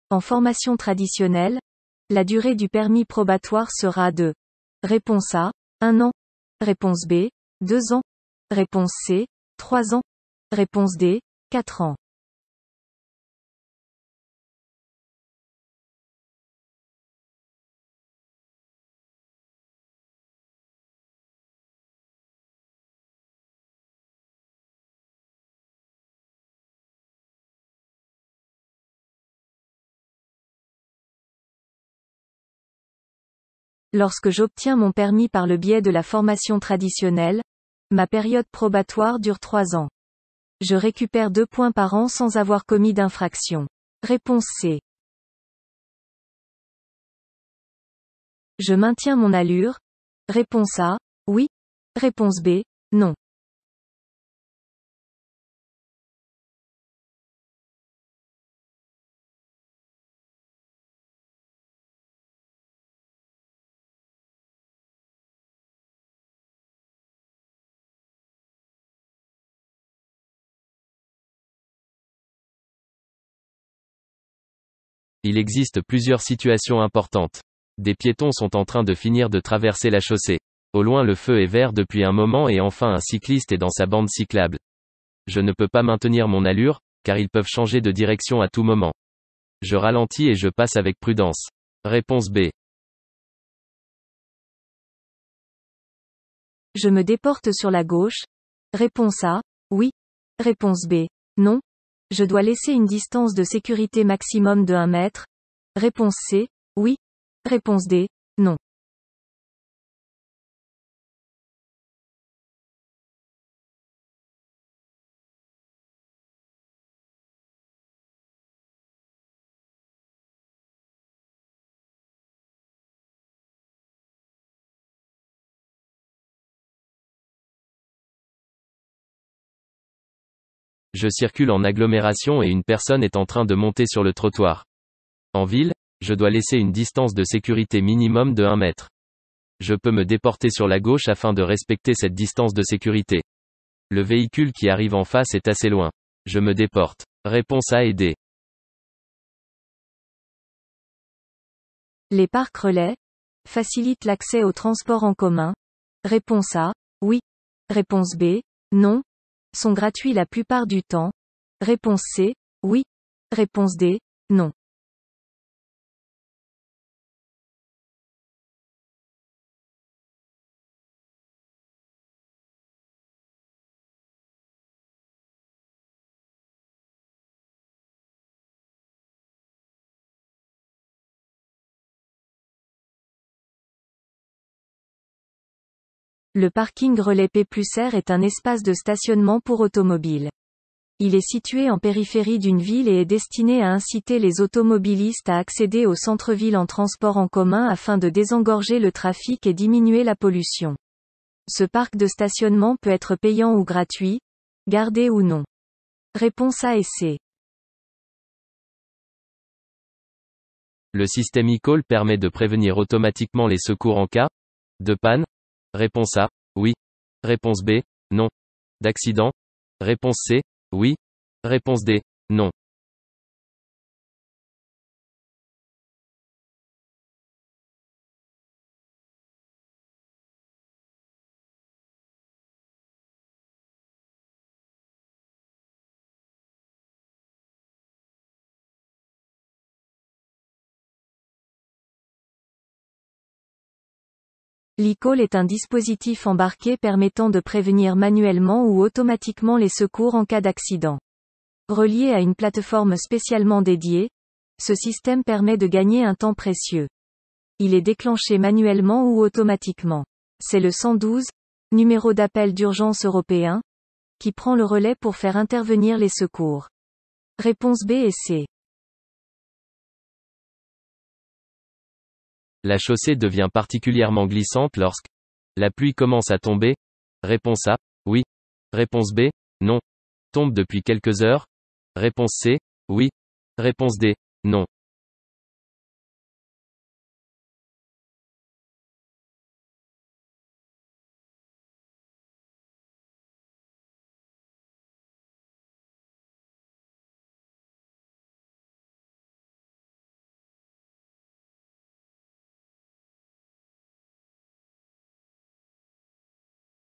En formation traditionnelle, la durée du permis probatoire sera de réponse A, 1 an, réponse B, 2 ans, réponse C, 3 ans, réponse D, 4 ans. Lorsque j'obtiens mon permis par le biais de la formation traditionnelle, ma période probatoire dure 3 ans. Je récupère 2 points par an sans avoir commis d'infraction. Réponse C. Je maintiens mon allure. Réponse A, oui. Réponse B, non. Il existe plusieurs situations importantes. Des piétons sont en train de finir de traverser la chaussée. Au loin le feu est vert depuis un moment et enfin un cycliste est dans sa bande cyclable. Je ne peux pas maintenir mon allure, car ils peuvent changer de direction à tout moment. Je ralentis et je passe avec prudence. Réponse B. Je me déporte sur la gauche. Réponse A, oui. Réponse B, non. Je dois laisser une distance de sécurité maximum de 1 mètre. Réponse C, oui. Réponse D, non. Je circule en agglomération et une personne est en train de monter sur le trottoir. En ville, je dois laisser une distance de sécurité minimum de 1 mètre. Je peux me déporter sur la gauche afin de respecter cette distance de sécurité. Le véhicule qui arrive en face est assez loin. Je me déporte. Réponse A et D. Les parcs relais facilitent l'accès au transport en commun. Réponse A, oui. Réponse B, non. Sont gratuits la plupart du temps. Réponse C, oui. Réponse D, non. Le parking relais P+R est un espace de stationnement pour automobiles. Il est situé en périphérie d'une ville et est destiné à inciter les automobilistes à accéder au centre-ville en transport en commun afin de désengorger le trafic et diminuer la pollution. Ce parc de stationnement peut être payant ou gratuit, gardé ou non. Réponse A et C. Le système e-call permet de prévenir automatiquement les secours en cas de panne. Réponse A, oui. Réponse B, non. D'accident. Réponse C, oui. Réponse D, non. L'e-call est un dispositif embarqué permettant de prévenir manuellement ou automatiquement les secours en cas d'accident. Relié à une plateforme spécialement dédiée, ce système permet de gagner un temps précieux. Il est déclenché manuellement ou automatiquement. C'est le 112, numéro d'appel d'urgence européen, qui prend le relais pour faire intervenir les secours. Réponse B et C. La chaussée devient particulièrement glissante lorsque la pluie commence à tomber. Réponse A, oui. Réponse B, non. Tombe depuis quelques heures. Réponse C, oui. Réponse D, non.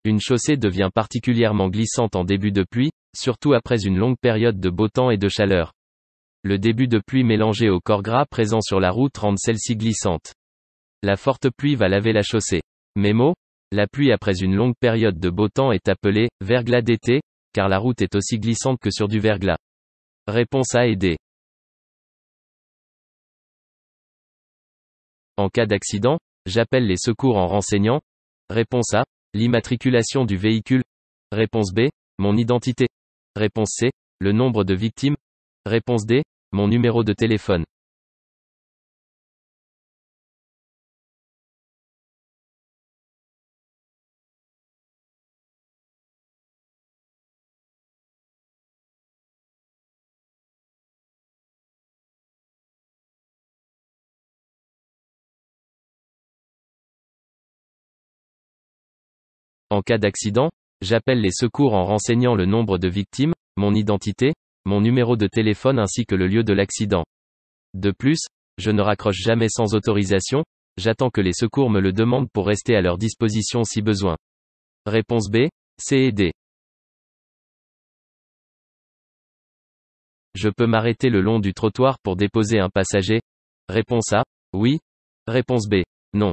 Une chaussée devient particulièrement glissante en début de pluie, surtout après une longue période de beau temps et de chaleur. Le début de pluie mélangé au corps gras présent sur la route rend celle-ci glissante. La forte pluie va laver la chaussée. Mémo, la pluie après une longue période de beau temps est appelée verglas d'été, car la route est aussi glissante que sur du verglas. Réponse A et D. En cas d'accident, j'appelle les secours en renseignant. Réponse A, l'immatriculation du véhicule. Réponse B, mon identité. Réponse C, le nombre de victimes. Réponse D, mon numéro de téléphone. En cas d'accident, j'appelle les secours en renseignant le nombre de victimes, mon identité, mon numéro de téléphone ainsi que le lieu de l'accident. De plus, je ne raccroche jamais sans autorisation, j'attends que les secours me le demandent pour rester à leur disposition si besoin. Réponse B, C et D. Je peux m'arrêter le long du trottoir pour déposer un passager. Réponse A, oui. Réponse B, non.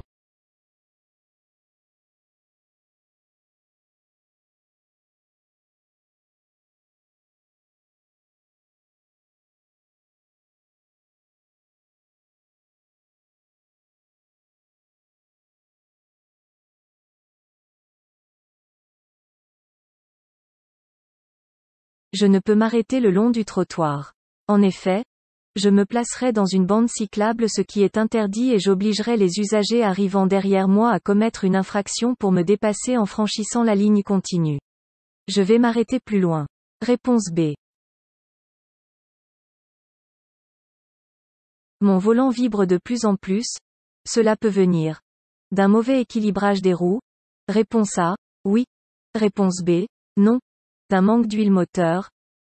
Je ne peux m'arrêter le long du trottoir. En effet, je me placerai dans une bande cyclable, ce qui est interdit, et j'obligerai les usagers arrivant derrière moi à commettre une infraction pour me dépasser en franchissant la ligne continue. Je vais m'arrêter plus loin. Réponse B. Mon volant vibre de plus en plus. Cela peut venir d'un mauvais équilibrage des roues. Réponse A, oui. Réponse B, non. D'un manque d'huile moteur.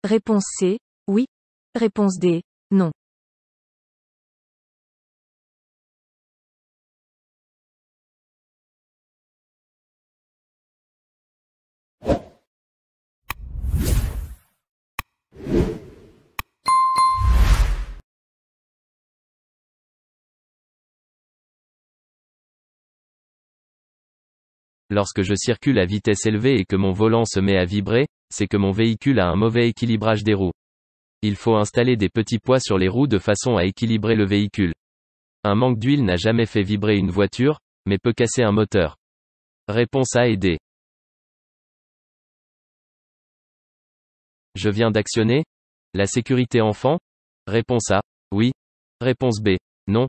Réponse C, oui. Réponse D, non. Lorsque je circule à vitesse élevée et que mon volant se met à vibrer, c'est que mon véhicule a un mauvais équilibrage des roues. Il faut installer des petits poids sur les roues de façon à équilibrer le véhicule. Un manque d'huile n'a jamais fait vibrer une voiture, mais peut casser un moteur. Réponse A et D. Je viens d'actionner la sécurité enfant. Réponse A, oui. Réponse B, non.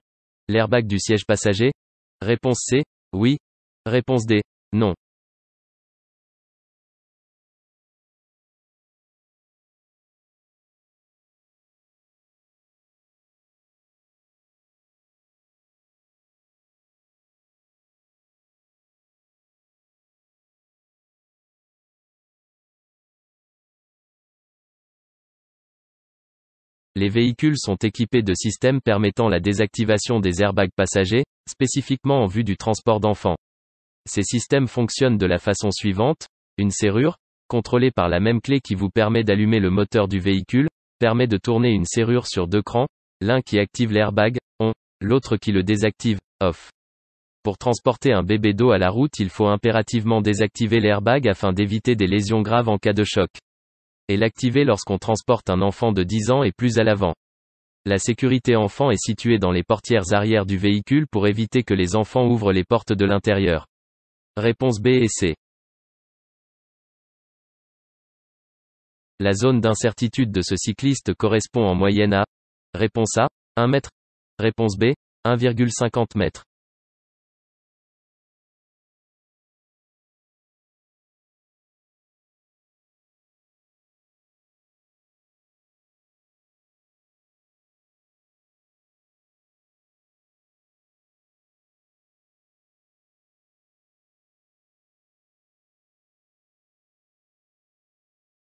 L'airbag du siège passager. Réponse C, oui. Réponse D, non. Les véhicules sont équipés de systèmes permettant la désactivation des airbags passagers, spécifiquement en vue du transport d'enfants. Ces systèmes fonctionnent de la façon suivante: une serrure, contrôlée par la même clé qui vous permet d'allumer le moteur du véhicule, permet de tourner une serrure sur deux crans, l'un qui active l'airbag, on, l'autre qui le désactive, off. Pour transporter un bébé dos à la route, il faut impérativement désactiver l'airbag afin d'éviter des lésions graves en cas de choc. Et l'activer lorsqu'on transporte un enfant de 10 ans et plus à l'avant. La sécurité enfant est située dans les portières arrière du véhicule pour éviter que les enfants ouvrent les portes de l'intérieur. Réponse B et C. La zone d'incertitude de ce cycliste correspond en moyenne à. Réponse A, 1 mètre. Réponse B, 1,50 m.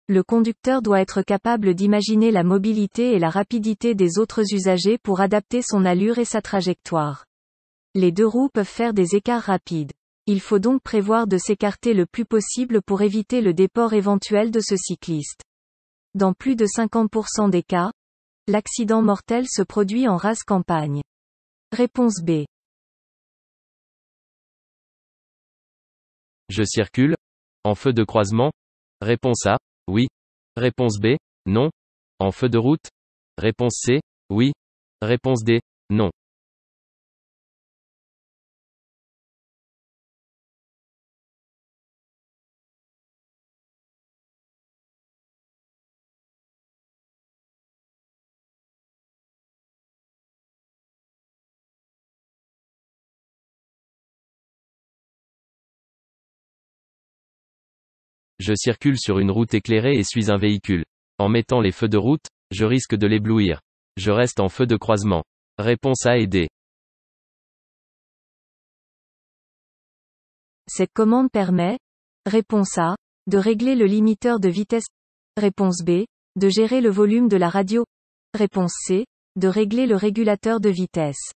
Le conducteur doit être capable d'imaginer la mobilité et la rapidité des autres usagers pour adapter son allure et sa trajectoire. Les deux roues peuvent faire des écarts rapides. Il faut donc prévoir de s'écarter le plus possible pour éviter le déport éventuel de ce cycliste. Dans plus de 50% des cas, l'accident mortel se produit en rase campagne. Réponse B. Je circule. En feu de croisement. Réponse A. Oui. Réponse B. Non. En feu de route. Réponse C. Oui. Réponse D. Non. Je circule sur une route éclairée et suis un véhicule. En mettant les feux de route, je risque de l'éblouir. Je reste en feu de croisement. Réponse A et D. Cette commande permet, réponse A, de régler le limiteur de vitesse. Réponse B, de gérer le volume de la radio. Réponse C, de régler le régulateur de vitesse.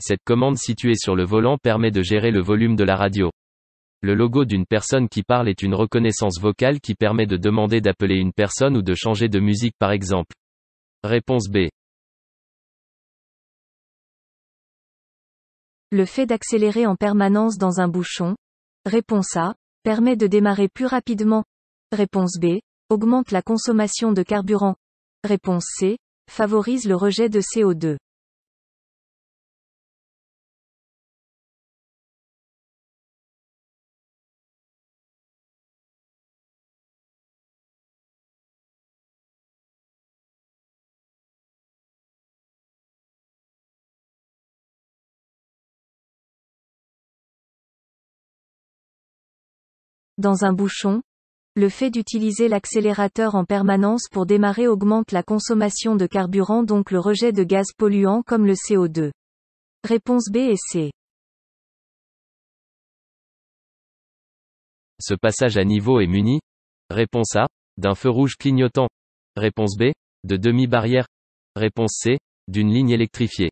Cette commande située sur le volant permet de gérer le volume de la radio. Le logo d'une personne qui parle est une reconnaissance vocale qui permet de demander d'appeler une personne ou de changer de musique par exemple. Réponse B. Le fait d'accélérer en permanence dans un bouchon. Réponse A, permet de démarrer plus rapidement. Réponse B, augmente la consommation de carburant. Réponse C, favorise le rejet de CO2. Dans un bouchon, le fait d'utiliser l'accélérateur en permanence pour démarrer augmente la consommation de carburant, donc le rejet de gaz polluants comme le CO2. Réponse B et C. Ce passage à niveau est muni. Réponse A. D'un feu rouge clignotant. Réponse B. De demi-barrière. Réponse C. D'une ligne électrifiée.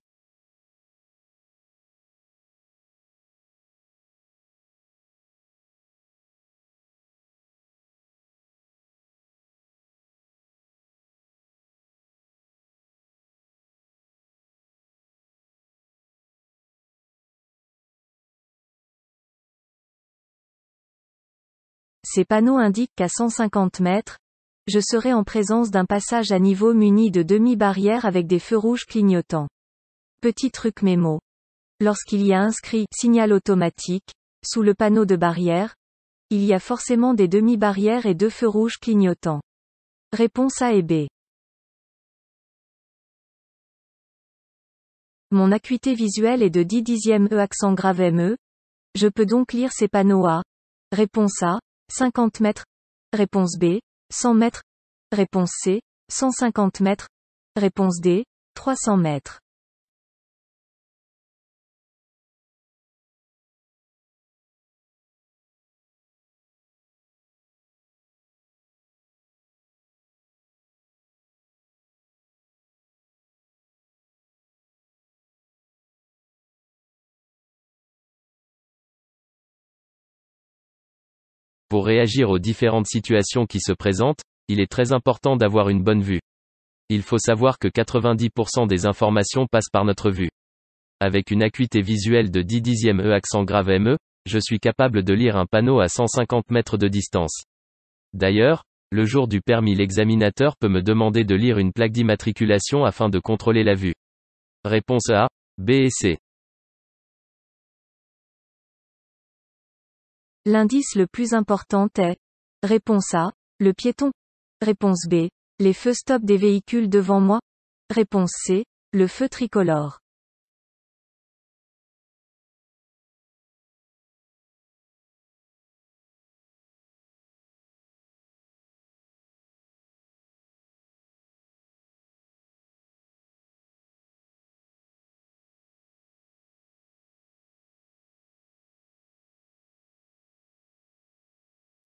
Ces panneaux indiquent qu'à 150 mètres, je serai en présence d'un passage à niveau muni de demi-barrière avec des feux rouges clignotants. Petit truc mémo. Lorsqu'il y a inscrit signal automatique sous le panneau de barrière, il y a forcément des demi-barrières et deux feux rouges clignotants. Réponse A et B. Mon acuité visuelle est de 10 dixièmes E accent grave ME. Je peux donc lire ces panneaux A. Réponse A, 50 mètres. Réponse B, 100 mètres. Réponse C, 150 mètres. Réponse D, 300 mètres. Pour réagir aux différentes situations qui se présentent, il est très important d'avoir une bonne vue. Il faut savoir que 90% des informations passent par notre vue. Avec une acuité visuelle de 10 dixièmes E accent grave ME, je suis capable de lire un panneau à 150 mètres de distance. D'ailleurs, le jour du permis, l'examinateur peut me demander de lire une plaque d'immatriculation afin de contrôler la vue. Réponse A, B et C. L'indice le plus important est. Réponse A, le piéton. Réponse B, les feux stop des véhicules devant moi. Réponse C, le feu tricolore.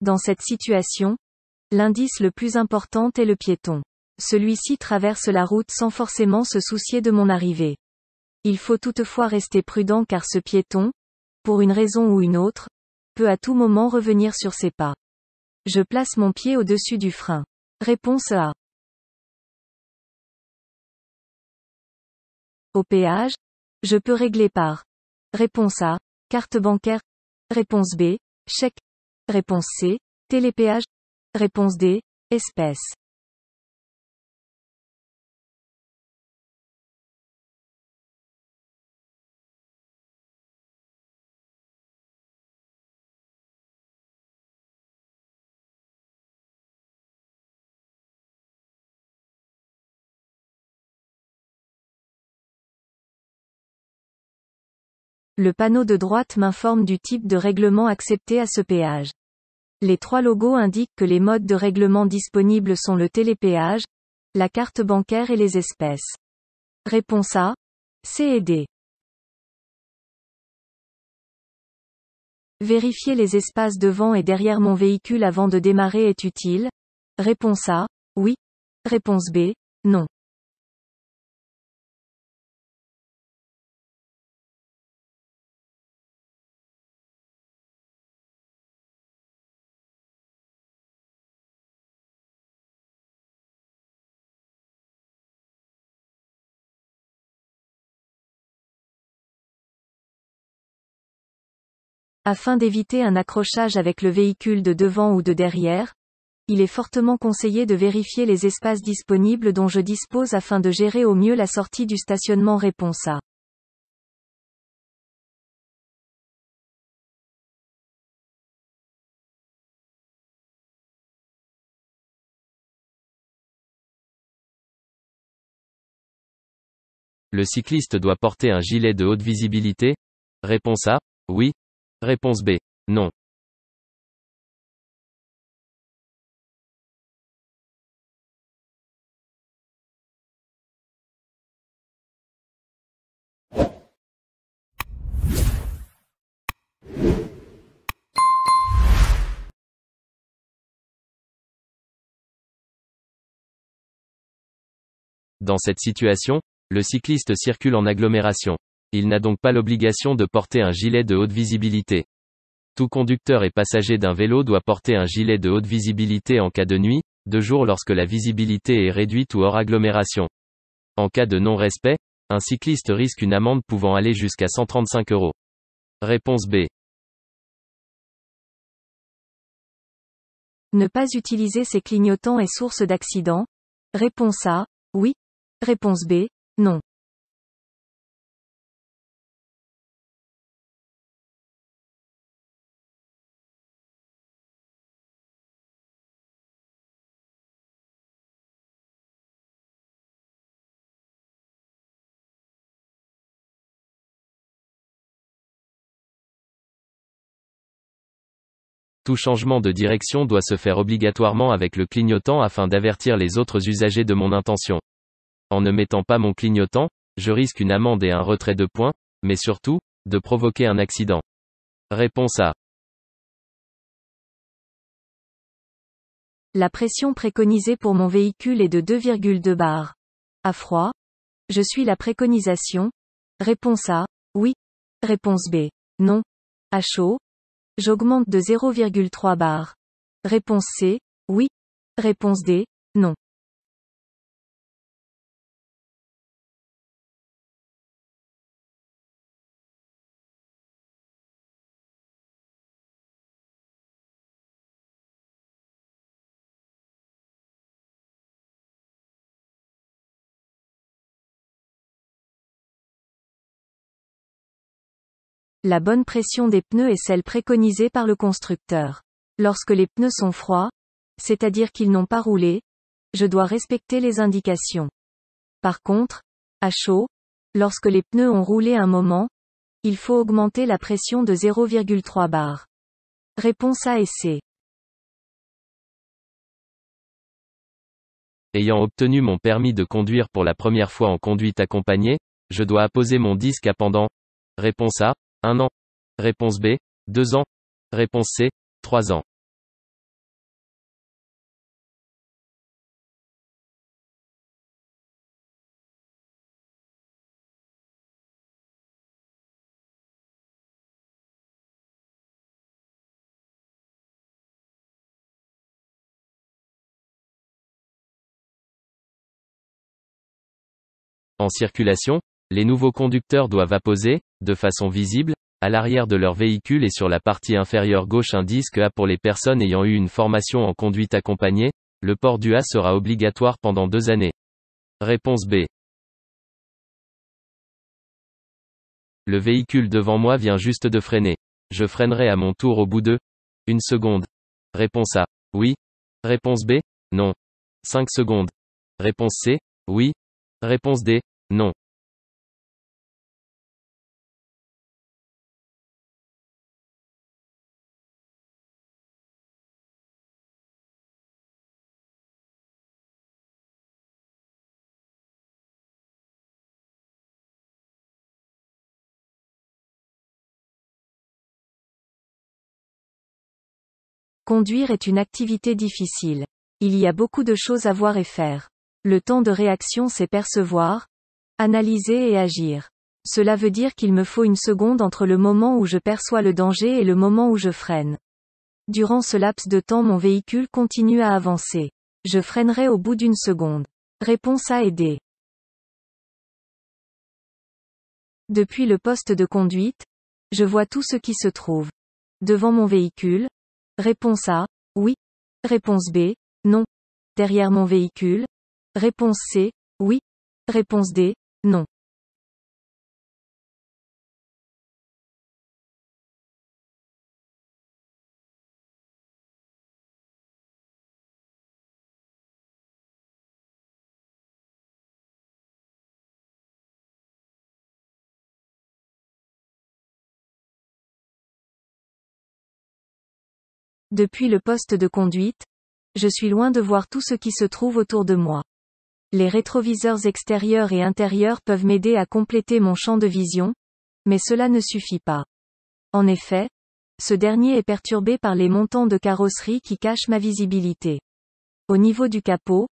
Dans cette situation, l'indice le plus important est le piéton. Celui-ci traverse la route sans forcément se soucier de mon arrivée. Il faut toutefois rester prudent car ce piéton, pour une raison ou une autre, peut à tout moment revenir sur ses pas. Je place mon pied au-dessus du frein. Réponse A. Au péage, je peux régler par. Réponse A. Carte bancaire. Réponse B. Chèque. Réponse C. Télépéage. Réponse D. Espèce. Le panneau de droite m'informe du type de règlement accepté à ce péage. Les 3 logos indiquent que les modes de règlement disponibles sont le télépéage, la carte bancaire et les espèces. Réponse A, C et D. Vérifier les espaces devant et derrière mon véhicule avant de démarrer est utile. Réponse A, oui. Réponse B, non. Afin d'éviter un accrochage avec le véhicule de devant ou de derrière, il est fortement conseillé de vérifier les espaces disponibles dont je dispose afin de gérer au mieux la sortie du stationnement. Réponse A. Le cycliste doit porter un gilet de haute visibilité? Réponse A, oui. Réponse B, non. Dans cette situation, le cycliste circule en agglomération. Il n'a donc pas l'obligation de porter un gilet de haute visibilité. Tout conducteur et passager d'un vélo doit porter un gilet de haute visibilité en cas de nuit, de jour lorsque la visibilité est réduite ou hors agglomération. En cas de non-respect, un cycliste risque une amende pouvant aller jusqu'à 135 €. Réponse B. Ne pas utiliser ces clignotants est source d'accident? Réponse A, oui. Réponse B, non. Tout changement de direction doit se faire obligatoirement avec le clignotant afin d'avertir les autres usagers de mon intention. En ne mettant pas mon clignotant, je risque une amende et un retrait de points, mais surtout, de provoquer un accident. Réponse A. La pression préconisée pour mon véhicule est de 2,2 bar. À froid? Je suis la préconisation. Réponse A, oui. Réponse B, non. À chaud? J'augmente de 0,3 bar. Réponse C, oui. Réponse D, non. La bonne pression des pneus est celle préconisée par le constructeur. Lorsque les pneus sont froids, c'est-à-dire qu'ils n'ont pas roulé, je dois respecter les indications. Par contre, à chaud, lorsque les pneus ont roulé un moment, il faut augmenter la pression de 0,3 bar. Réponse A et C. Ayant obtenu mon permis de conduire pour la première fois en conduite accompagnée, je dois apposer mon disque à pendant. Réponse A, 1 an. Réponse B, 2 ans. Réponse C, 3 ans. En circulation, les nouveaux conducteurs doivent apposer, de façon visible, à l'arrière de leur véhicule et sur la partie inférieure gauche un disque A pour les personnes ayant eu une formation en conduite accompagnée. Le port du A sera obligatoire pendant 2 années. Réponse B. Le véhicule devant moi vient juste de freiner. Je freinerai à mon tour au bout de 1 seconde. Réponse A. Oui. Réponse B. Non. 5 secondes. Réponse C. Oui. Réponse D. Non. Conduire est une activité difficile. Il y a beaucoup de choses à voir et faire. Le temps de réaction c'est percevoir, analyser et agir. Cela veut dire qu'il me faut 1 seconde entre le moment où je perçois le danger et le moment où je freine. Durant ce laps de temps mon véhicule continue à avancer. Je freinerai au bout d'1 seconde. Réponse A et D. Depuis le poste de conduite, je vois tout ce qui se trouve devant mon véhicule. Réponse A, oui. Réponse B, non. Derrière mon véhicule. Réponse C, oui. Réponse D, non. Depuis le poste de conduite, je suis loin de voir tout ce qui se trouve autour de moi. Les rétroviseurs extérieurs et intérieurs peuvent m'aider à compléter mon champ de vision, mais cela ne suffit pas. En effet, ce dernier est perturbé par les montants de carrosserie qui cachent ma visibilité. Au niveau du capot,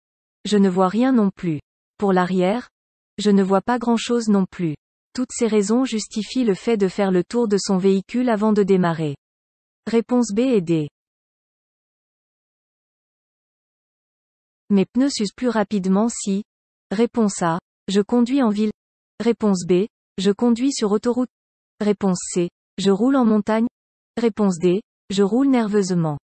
je ne vois rien non plus. Pour l'arrière, je ne vois pas grand-chose non plus. Toutes ces raisons justifient le fait de faire le tour de son véhicule avant de démarrer. Réponse B et D. Mes pneus s'usent plus rapidement si. Réponse A. Je conduis en ville. Réponse B. Je conduis sur autoroute. Réponse C. Je roule en montagne. Réponse D. Je roule nerveusement.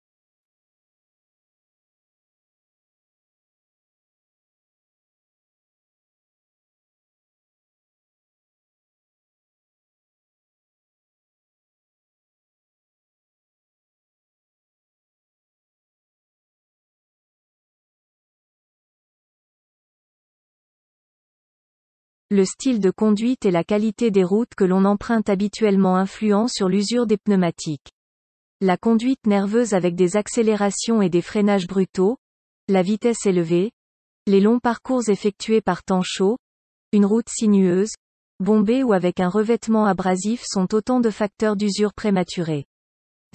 Le style de conduite et la qualité des routes que l'on emprunte habituellement influent sur l'usure des pneumatiques. La conduite nerveuse avec des accélérations et des freinages brutaux, la vitesse élevée, les longs parcours effectués par temps chaud, une route sinueuse, bombée ou avec un revêtement abrasif sont autant de facteurs d'usure prématurée.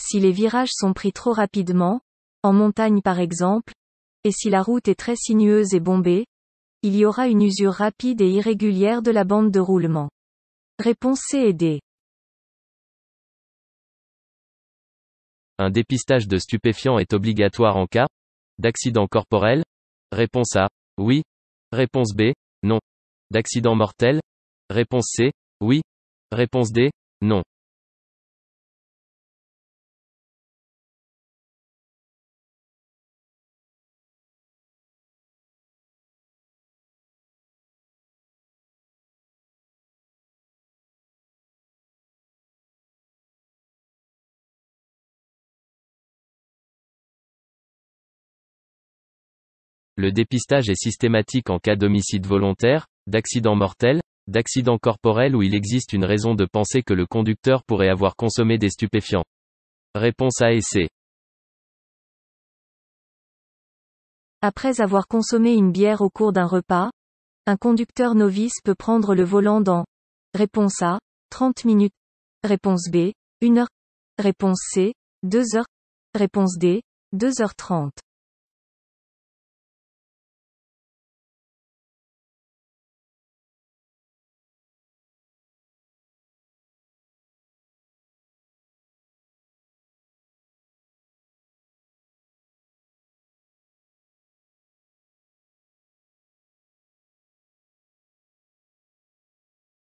Si les virages sont pris trop rapidement, en montagne par exemple, et si la route est très sinueuse et bombée, il y aura une usure rapide et irrégulière de la bande de roulement. Réponse C et D. Un dépistage de stupéfiants est obligatoire en cas d'accident corporel. Réponse A. Oui. Réponse B. Non. D'accident mortel. Réponse C. Oui. Réponse D. Non. Le dépistage est systématique en cas d'homicide volontaire, d'accident mortel, d'accident corporel où il existe une raison de penser que le conducteur pourrait avoir consommé des stupéfiants. Réponse A et C. Après avoir consommé une bière au cours d'un repas, un conducteur novice peut prendre le volant dans. Réponse A, 30 minutes. Réponse B, 1 heure. Réponse C, 2 heures. Réponse D, 2h30.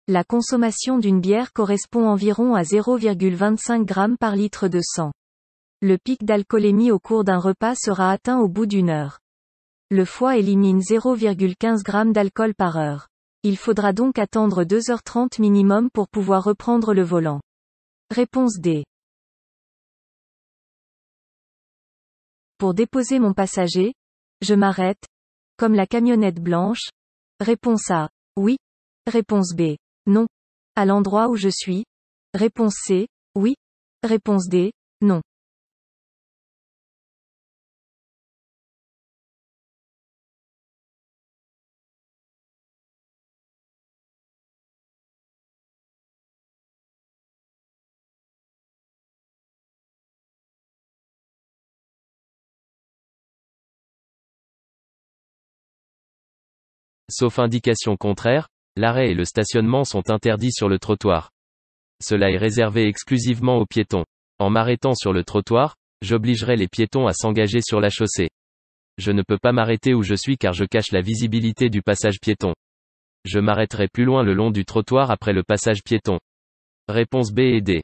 La consommation d'une bière correspond environ à 0,25 g par litre de sang. Le pic d'alcoolémie au cours d'un repas sera atteint au bout d'une heure. Le foie élimine 0,15 g d'alcool par heure. Il faudra donc attendre 2h30 minimum pour pouvoir reprendre le volant. Réponse D. Pour déposer mon passager, je m'arrête, comme la camionnette blanche. Réponse A. Oui. Réponse B. Non. À l'endroit où je suis. Réponse C. Oui. Réponse D. Non. Sauf indication contraire, l'arrêt et le stationnement sont interdits sur le trottoir. Cela est réservé exclusivement aux piétons. En m'arrêtant sur le trottoir, j'obligerai les piétons à s'engager sur la chaussée. Je ne peux pas m'arrêter où je suis car je cache la visibilité du passage piéton. Je m'arrêterai plus loin le long du trottoir après le passage piéton. Réponse B et D.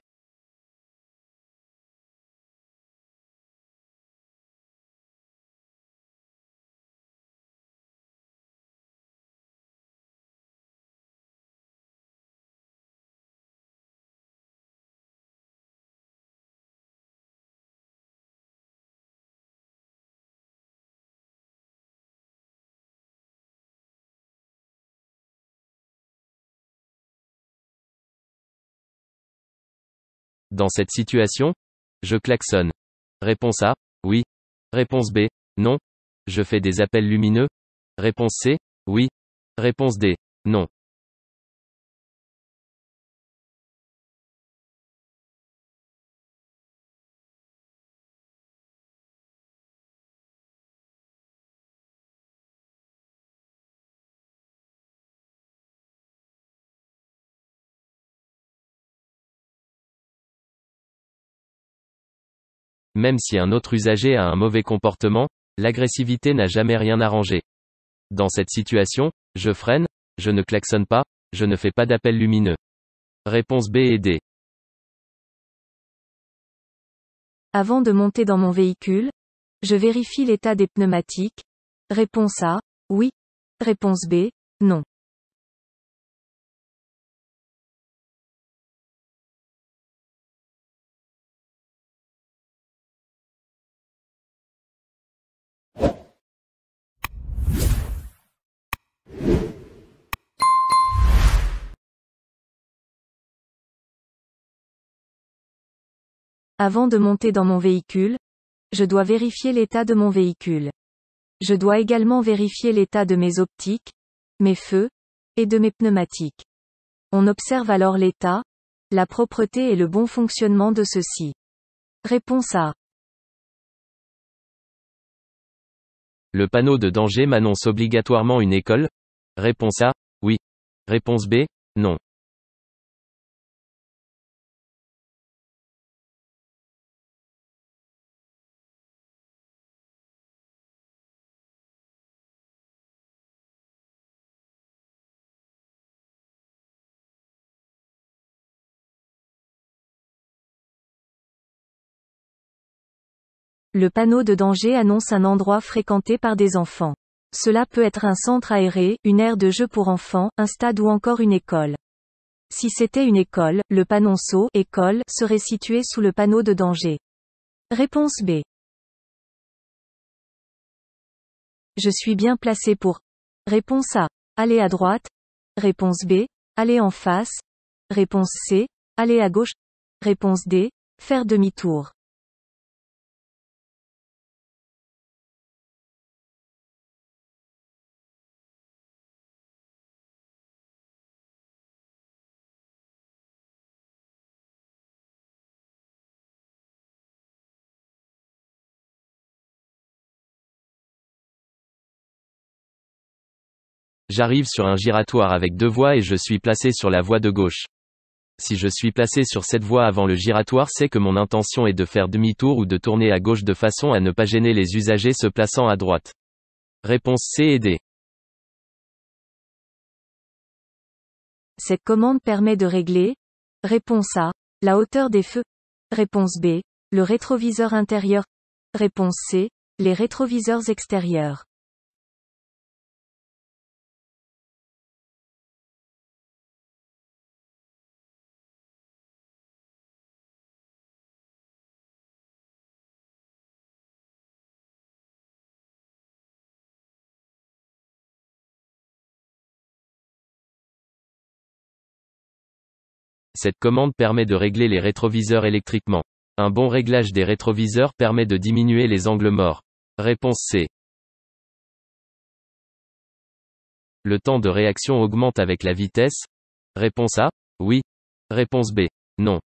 Dans cette situation, je klaxonne. Réponse A, oui. Réponse B, non. Je fais des appels lumineux. Réponse C, oui. Réponse D, non. Même si un autre usager a un mauvais comportement, l'agressivité n'a jamais rien arrangé. Dans cette situation, je freine, je ne klaxonne pas, je ne fais pas d'appel lumineux. Réponse B et D. Avant de monter dans mon véhicule, je vérifie l'état des pneumatiques. Réponse A, oui. Réponse B, non. Avant de monter dans mon véhicule, je dois vérifier l'état de mon véhicule. Je dois également vérifier l'état de mes optiques, mes feux, et de mes pneumatiques. On observe alors l'état, la propreté et le bon fonctionnement de ceux-ci. Réponse A. Le panneau de danger m'annonce obligatoirement une école? Réponse A, oui. Réponse B, non. Le panneau de danger annonce un endroit fréquenté par des enfants. Cela peut être un centre aéré, une aire de jeu pour enfants, un stade ou encore une école. Si c'était une école, le panonceau école serait situé sous le panneau de danger. Réponse B. Je suis bien placé pour. Réponse A. Aller à droite. Réponse B. Aller en face. Réponse C. Aller à gauche. Réponse D. Faire demi-tour. J'arrive sur un giratoire avec deux voies et je suis placé sur la voie de gauche. Si je suis placé sur cette voie avant le giratoire, c'est que mon intention est de faire demi-tour ou de tourner à gauche de façon à ne pas gêner les usagers se plaçant à droite. Réponse C et D. Cette commande permet de régler. Réponse A. La hauteur des feux. Réponse B. Le rétroviseur intérieur. Réponse C. Les rétroviseurs extérieurs. Cette commande permet de régler les rétroviseurs électriquement. Un bon réglage des rétroviseurs permet de diminuer les angles morts. Réponse C. Le temps de réaction augmente avec la vitesse. Réponse A. Oui. Réponse B. Non.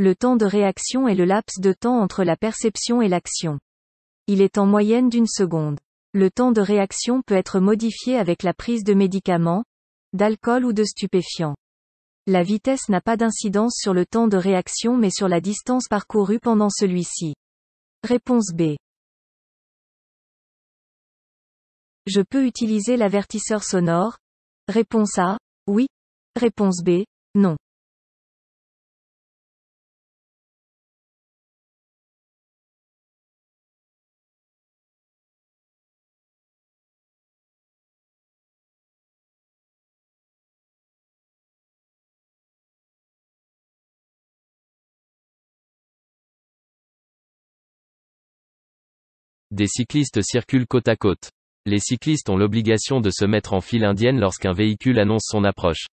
Le temps de réaction est le laps de temps entre la perception et l'action. Il est en moyenne d'1 seconde. Le temps de réaction peut être modifié avec la prise de médicaments, d'alcool ou de stupéfiants. La vitesse n'a pas d'incidence sur le temps de réaction mais sur la distance parcourue pendant celui-ci. Réponse B. Je peux utiliser l'avertisseur sonore? Réponse A. Oui. Réponse B. Non. Des cyclistes circulent côte à côte. Les cyclistes ont l'obligation de se mettre en file indienne lorsqu'un véhicule annonce son approche.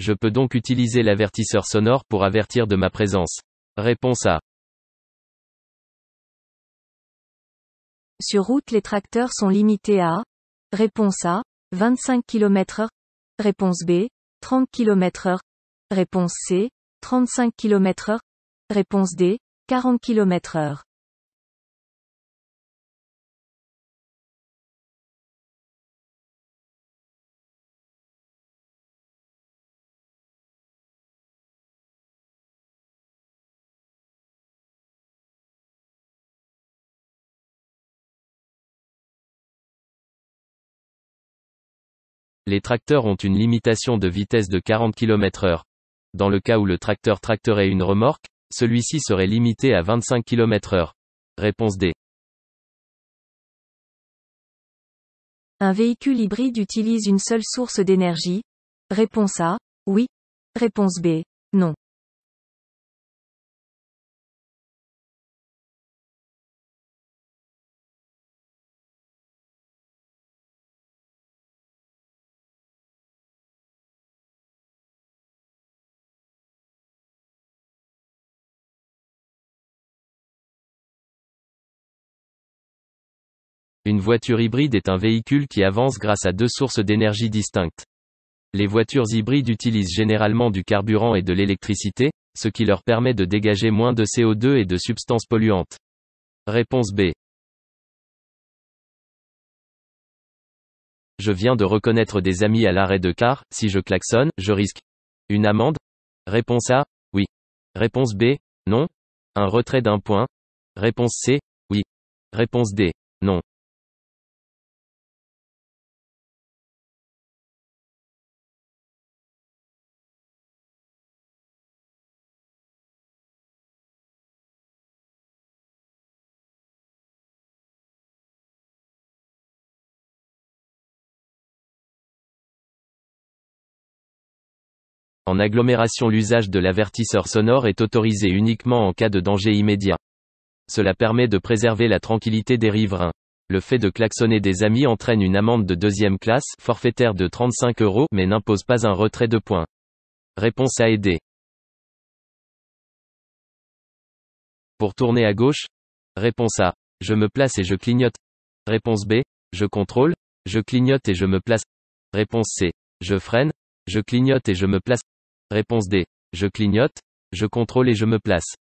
Je peux donc utiliser l'avertisseur sonore pour avertir de ma présence. Réponse A. Sur route les tracteurs sont limités à. Réponse A. 25 km/h. Réponse B. 30 km/h. Réponse C. 35 km/h. Réponse D. 40 km/h. Les tracteurs ont une limitation de vitesse de 40 km/h. Dans le cas où le tracteur tracterait une remorque, celui-ci serait limité à 25 km/h. Réponse D. Un véhicule hybride utilise une seule source d'énergie. Réponse A. Oui. Réponse B. Non. Une voiture hybride est un véhicule qui avance grâce à deux sources d'énergie distinctes. Les voitures hybrides utilisent généralement du carburant et de l'électricité, ce qui leur permet de dégager moins de CO2 et de substances polluantes. Réponse B. Je viens de reconnaître des amis à l'arrêt de car, si je klaxonne, je risque une amende? Réponse A. Oui. Réponse B. Non. Un retrait d'1 point. Réponse C. Oui. Réponse D. Non. En agglomération, l'usage de l'avertisseur sonore est autorisé uniquement en cas de danger immédiat. Cela permet de préserver la tranquillité des riverains. Le fait de klaxonner des amis entraîne une amende de deuxième classe, forfaitaire de 35 €, mais n'impose pas un retrait de points. Réponse A et D. Pour tourner à gauche? Réponse A. Je me place et je clignote. Réponse B. Je contrôle, je clignote et je me place. Réponse C. Je freine, je clignote et je me place. Réponse D. Je clignote, je contrôle et je me place.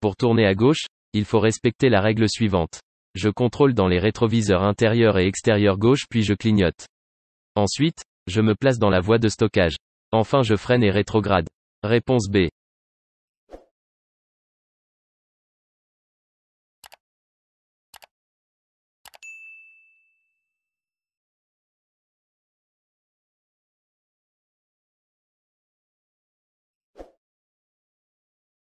Pour tourner à gauche, il faut respecter la règle suivante. Je contrôle dans les rétroviseurs intérieur et extérieur gauche puis je clignote. Ensuite, je me place dans la voie de stockage. Enfin je freine et rétrograde. Réponse B.